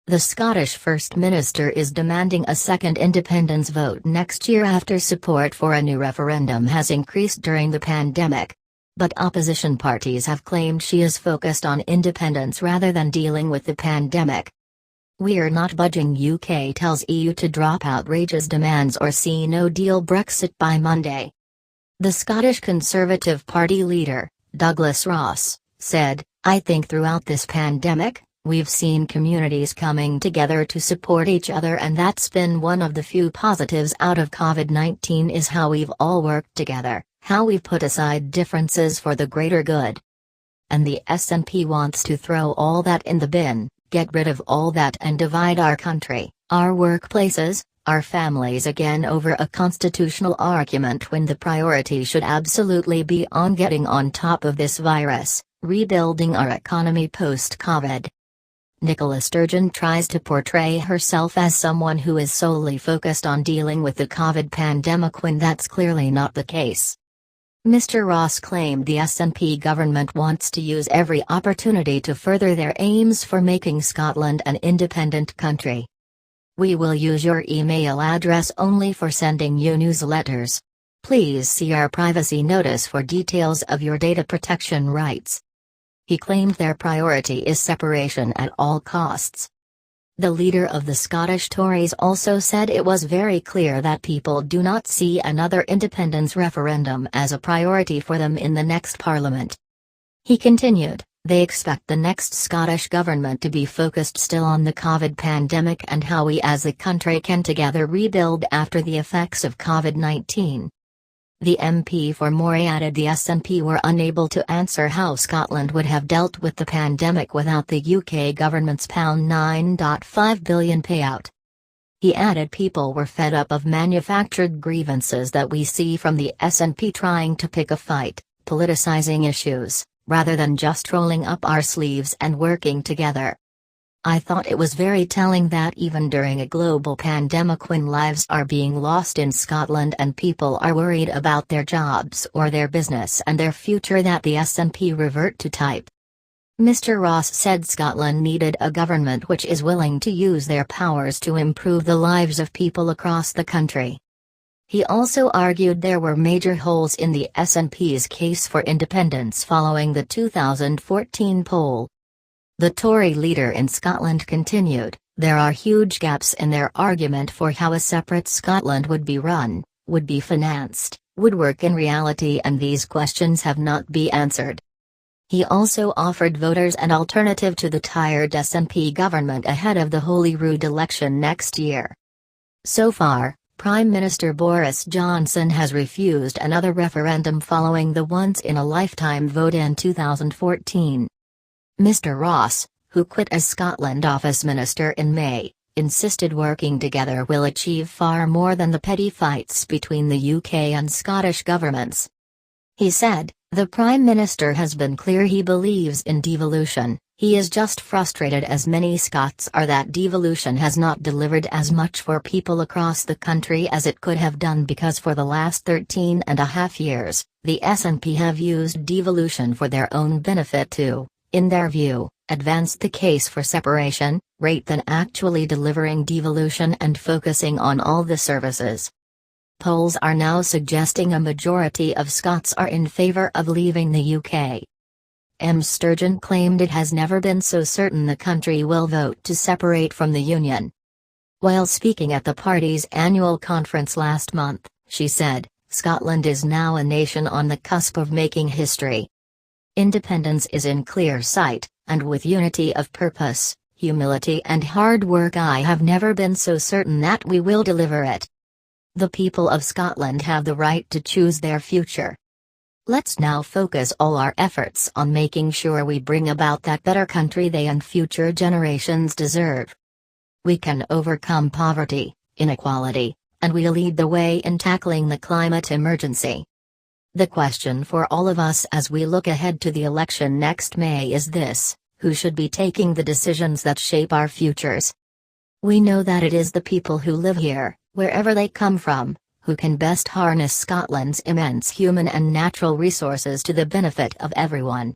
The Scottish First Minister is demanding a second independence vote next year after support for a new referendum has increased during the pandemic. But opposition parties have claimed she is focused on independence rather than dealing with the pandemic. "We're not budging," UK tells EU to drop outrageous demands or see no deal Brexit by Monday. The Scottish Conservative Party leader, Douglas Ross, said, "I think throughout this pandemic, we've seen communities coming together to support each other, and that's been one of the few positives out of COVID-19 is how we've all worked together, how we've put aside differences for the greater good. And the SNP wants to throw all that in the bin, get rid of all that and divide our country, our workplaces, our families again over a constitutional argument when the priority should absolutely be on getting on top of this virus, rebuilding our economy post-COVID." Nicola Sturgeon tries to portray herself as someone who is solely focused on dealing with the COVID pandemic when that's clearly not the case. Mr. Ross claimed the SNP government wants to use every opportunity to further their aims for making Scotland an independent country. "We will use your email address only for sending you newsletters. Please see our privacy notice for details of your data protection rights." He claimed their priority is separation at all costs. The leader of the Scottish Tories also said it was very clear that people do not see another independence referendum as a priority for them in the next parliament. He continued, "They expect the next Scottish government to be focused still on the COVID pandemic and how we as a country can together rebuild after the effects of COVID-19. The MP for Moray added the SNP were unable to answer how Scotland would have dealt with the pandemic without the UK government's £9.5 billion payout. He added people were fed up of manufactured grievances that we see from the SNP trying to pick a fight, politicising issues, rather than just rolling up our sleeves and working together. I thought it was very telling that even during a global pandemic when lives are being lost in Scotland and people are worried about their jobs or their business and their future that the SNP revert to type." Mr. Ross said Scotland needed a government which is willing to use their powers to improve the lives of people across the country. He also argued there were major holes in the SNP's case for independence following the 2014 poll. The Tory leader in Scotland continued, "There are huge gaps in their argument for how a separate Scotland would be run, would be financed, would work in reality, and these questions have not been answered." He also offered voters an alternative to the tired SNP government ahead of the Holyrood election next year. So far, Prime Minister Boris Johnson has refused another referendum following the once-in-a-lifetime vote in 2014. Mr. Ross, who quit as Scotland Office Minister in May, insisted working together will achieve far more than the petty fights between the UK and Scottish governments. He said, "The Prime Minister has been clear he believes in devolution, he is just frustrated as many Scots are that devolution has not delivered as much for people across the country as it could have done because for the last 13.5 years, the SNP have used devolution for their own benefit to, in their view, advance the case for separation, rather than actually delivering devolution and focusing on all the services." Polls are now suggesting a majority of Scots are in favour of leaving the UK. Sturgeon claimed it has never been so certain the country will vote to separate from the Union. While speaking at the party's annual conference last month, she said, "Scotland is now a nation on the cusp of making history. Independence is in clear sight, and with unity of purpose, humility and hard work I have never been so certain that we will deliver it. The people of Scotland have the right to choose their future. Let's now focus all our efforts on making sure we bring about that better country they and future generations deserve. We can overcome poverty, inequality, and we'll lead the way in tackling the climate emergency. The question for all of us as we look ahead to the election next May is this: who should be taking the decisions that shape our futures? We know that it is the people who live here, wherever they come from, who can best harness Scotland's immense human and natural resources to the benefit of everyone.